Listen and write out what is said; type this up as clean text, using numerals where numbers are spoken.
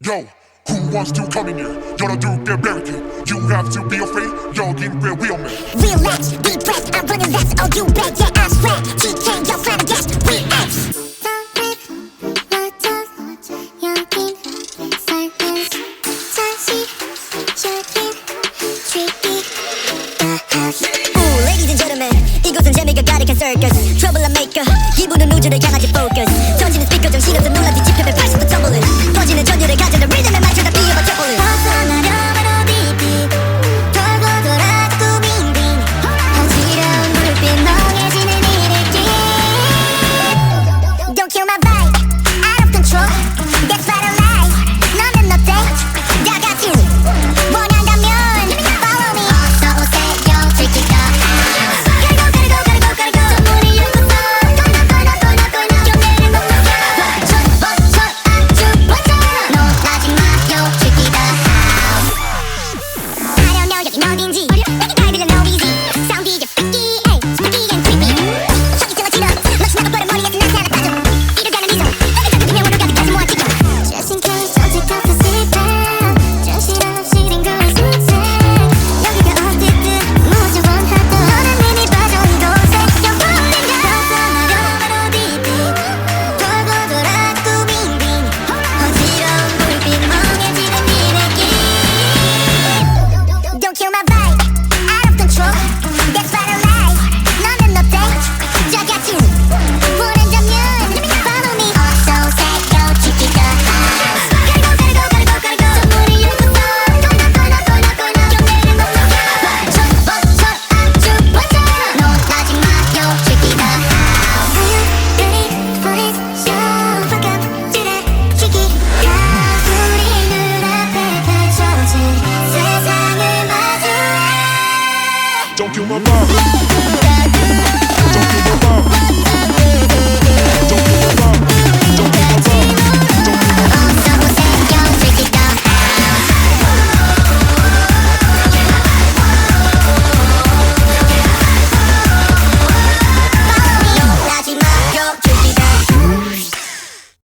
Yo, who wants to come in here? Y'all do get barricade. You have to be afraid. Y'all get real men. Relax, be pressed, I'm running less. Oh, you bet, yeah, I swear. GK, yo, find a guess, we X. Ooh, ladies and gentlemen, 이곳은 재미가 가득한 circus. Trouble I'm maker, 기분은 우주를 향하지 focus. 터지는 스피커 정신없어 놀라 뒤집혀면 80도 tumbling. 꺼지는 전율을 가져 the rhythm에 맞춰 다 비어봐 trouble. 벗어나려 멜로디 돌고 돌아 자꾸 빙빙 어지러운 불빛 멍해지는 일으키. Don't kill my vibe, out of control. That's what I like. 너는 어때? 다 같이 원한다면 follow me. 어서 오세요, check it out. 가리고 전문이 예쁘다. 꺼나 경례를 높여. 버섯 아주 멋져. 놀라지 마요, check it out. I don't know 여긴 어딘지 내게 잘 들려 no easy. Sound DJ freaky, ay, spooky and creepy. 저기 찔러지러 넌 나가버려 머리에서 난 살아빠져. 이러가는 이성 너를 잡고 두 명으로 가득까지 모아 찍혀. Just in case don't take off the seatbelt. 정신없이 링거린 순세. 여기가 어디든 무엇을 원하든 너는 이미 빠져온 곳에 영원히 벗어나려 멜로디 돌고 돌아 자꾸 빙빙 어지러운 불빛 멍해지는 일으키. Don't kill my vibe, out of control. That's what I like. 너는 어때? 다 같이 원한다면 follow me. 어서 오세요, check it out. 가리고 전문이 예쁘다. 꺼나 경례를 높여. 버섯 아주 멋져. 놀라지 마요, check it out. Are you ready for this show? 반갑지래, check it out. 우리 눈앞에 펼쳐진 세상을 마주해. Don't kill my vibe. Don't kill my vibe.